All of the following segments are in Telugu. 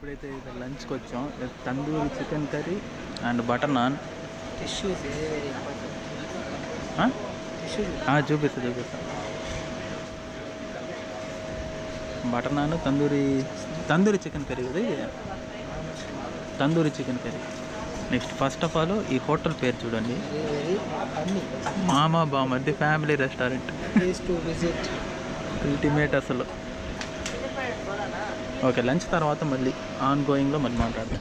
ఇప్పుడైతే లంచ్కి వచ్చాం. Tandoori chicken curry and butter naan. చూపిస్తా butter naan tandoori chicken curry కదా ఇది. Tandoori chicken curry. Next first of all ఈ హోటల్ పేరు చూడండి, Mama Bamardi family restaurant. Ultimate అసలు. ఓకే, లంచ్ తర్వాత మళ్ళీ ఆన్ గోయింగ్లో మళ్ళీ మాట్లాడదాం.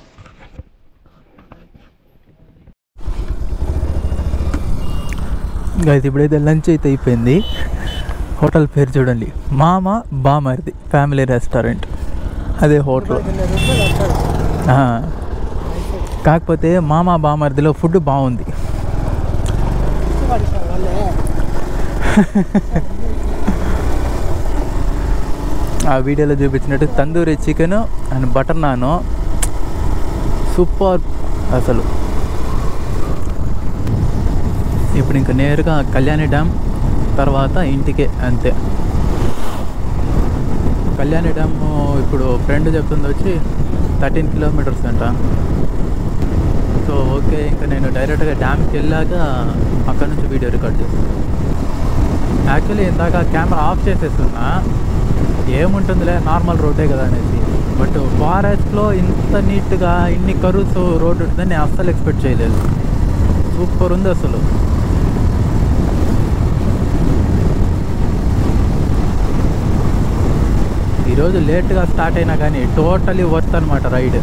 గైస్ ఇప్పుడైతే లంచ్ అయితే అయిపోయింది. హోటల్ పేరు చూడండి, మామా బామర్ది ఫ్యామిలీ రెస్టారెంట్. అదే హోటల్. కాకపోతే మామా బామర్దిలో ఫుడ్ బాగుంది. ఆ వీడియోలో చూపించినట్టు tandoori chicken and butter non super అసలు. ఇప్పుడు ఇంకా నేరుగా కళ్యాణి డ్యామ్ తర్వాత ఇంటికే అంతే. కళ్యాణి డ్యామ్ ఇప్పుడు ఫ్రెండ్ చెప్తుంది వచ్చి 13 కిలోమీటర్స్ అంట. సో ఓకే, ఇంకా నేను డైరెక్ట్గా డ్యామ్కి వెళ్ళాక అక్కడ నుంచి వీడియో రికార్డ్ చేస్తాను. యాక్చువల్లీ ఇందాక కెమెరా ఆఫ్ చేసేస్తున్నా, ఏముంటుందిలే నార్మల్ రోడ్డే కదా అనేసి. బట్ ఫారెస్ట్లో ఇంత నీట్గా ఇన్ని కర్వ్స్ రోడ్ ఉంటుందని నేను అస్సలు ఎక్స్పెక్ట్ చేయలేదు. సూపర్ ఉంది అసలు. ఈరోజు లేట్గా స్టార్ట్ అయినా కానీ టోటలీ వర్త్ అనమాట రైడ్.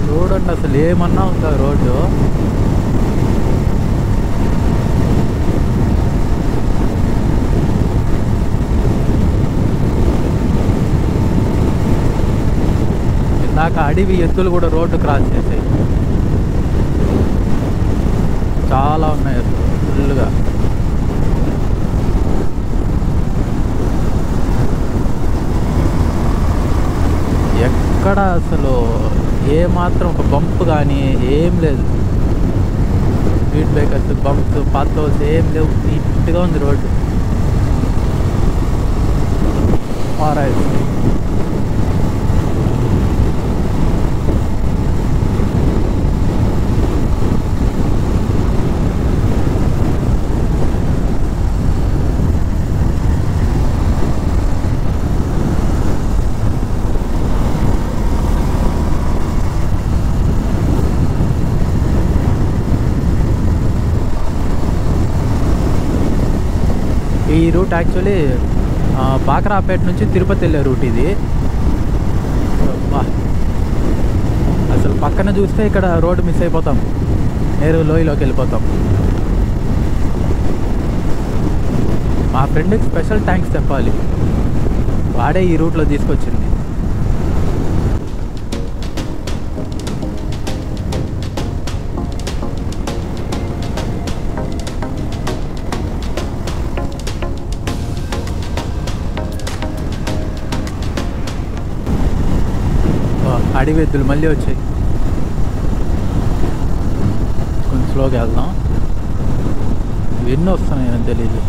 చూడండి అసలు ఏమన్నా ఉందా రోడ్డు. ఇందాక అడవి ఎద్దులు కూడా రోడ్డు క్రాస్ చేసాయి. చాలా ఉన్నాయి అసలు ఫుల్గా. ఎక్కడ అసలు ఏమాత్రం ఒక బంప్ కానీ ఏం లేదు. స్పీడ్ బ్రేకర్స్, బంప్స్, పాతోస్ ఏం లేవు. నీట్గా ఉంది రోడ్డు. ఆరైట్. ఈ రూట్ యాక్చువల్లీ బాక్రాపేట నుంచి తిరుపతి వెళ్ళే రూట్ ఇది. అసలు పక్కన చూస్తే ఇక్కడ రోడ్డు మిస్ అయిపోతాం, నేరు లోయలోకి వెళ్ళిపోతాం. మా ఫ్రెండ్కి స్పెషల్ థ్యాంక్స్ చెప్పాలి, వాడే ఈ రూట్లో తీసుకొచ్చింది. అడవి ఎద్దులు మళ్ళీ వచ్చాయి. కొంచెం స్లోగా వెళ్దాం. ఎన్నో వస్తున్నాయని తెలీదు.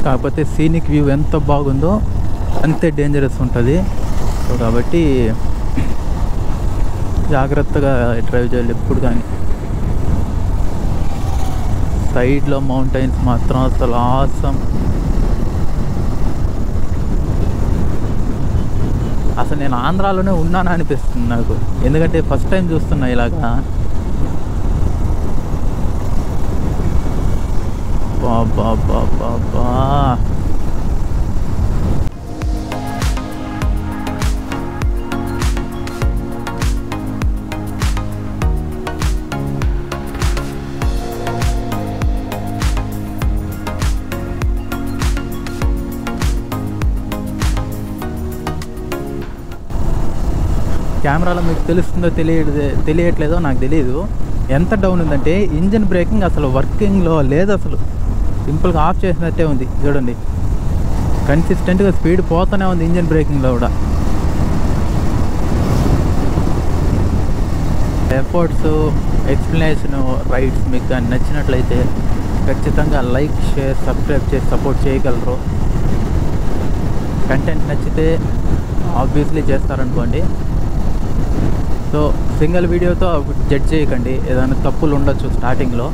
కాకపోతే సీనిక్ వ్యూ ఎంత బాగుందో అంతే డేంజరస్ ఉంటుంది. సో కాబట్టి జాగ్రత్తగా డ్రైవ్ చేయాలి ఎప్పుడు కానీ. సైడ్లో మౌంటైన్స్ మాత్రం అసలు ఆసం. అసలు నేను ఆంధ్రాలోనే ఉన్నానా అనిపిస్తుంది నాకు, ఎందుకంటే ఫస్ట్ టైం చూస్తున్నా ఇలాగా. బాబా కెమెరాలో మీకు తెలుస్తుందో తెలియట్లేదో నాకు తెలియదు. ఎంత డౌన్ ఉందంటే ఇంజిన్ బ్రేకింగ్ అసలు వర్కింగ్లో లేదు. అసలు సింపుల్గా ఆఫ్ చేసినట్టే ఉంది చూడండి. కన్సిస్టెంట్గా స్పీడ్ పోతూనే ఉంది ఇంజిన్ బ్రేకింగ్లో కూడా. ఎఫర్ట్స్, ఎక్స్ప్లెనేషను, రైడ్స్ మీకు కానీ నచ్చినట్లయితే ఖచ్చితంగా లైక్, షేర్, సబ్స్క్రైబ్ చేసి సపోర్ట్ చేయగలరు. కంటెంట్ నచ్చితే ఆబ్వియస్లీ చేస్తారనుకోండి. సో సింగిల్ వీడియోతో జడ్జ్ చేయకండి. ఏదైనా తప్పులు ఉండొచ్చు స్టార్టింగ్లో.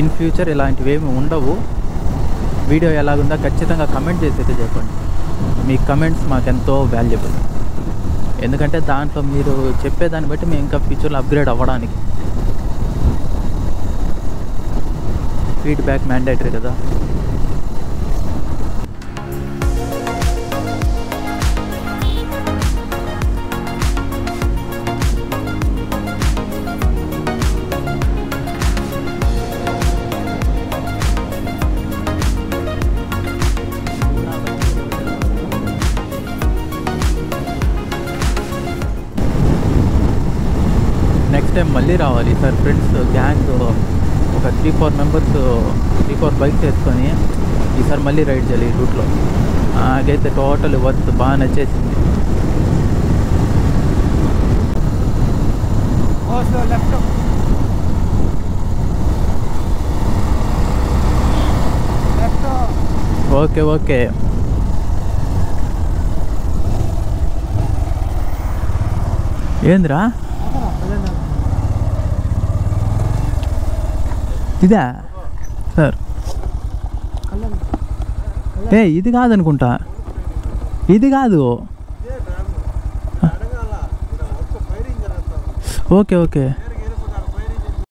ఇన్ ఫ్యూచర్ ఇలాంటివి ఏమి ఉండవు. వీడియో ఎలాగుందో ఖచ్చితంగా కమెంట్ చేసి అయితే చెప్పండి. మీ కమెంట్స్ మాకెంతో వాల్యుబుల్. ఎందుకంటే దాంట్లో మీరు చెప్పేదాన్ని బట్టి మేము ఇంకా ఫ్యూచర్లో అప్గ్రేడ్ అవ్వడానికి ఫీడ్బ్యాక్ మ్యాండేటరీ కదా. నెక్స్ట్ టైం మళ్ళీ రావాలి సార్ ఫ్రెండ్స్ గ్యాంగ్ ఒక 3-4 మెంబర్స్ 3-4 బైక్స్ వేసుకొని ఈసారి మళ్ళీ రైడ్ చేయాలి ఈ రూట్లో. నాకైతే టోటల్ వర్త్ బాగా నచ్చేసింది. Okay okay. ఏందిరా ఇదా సార్? ఇది కాదనుకుంటా. ఇది కాదు. Okay okay.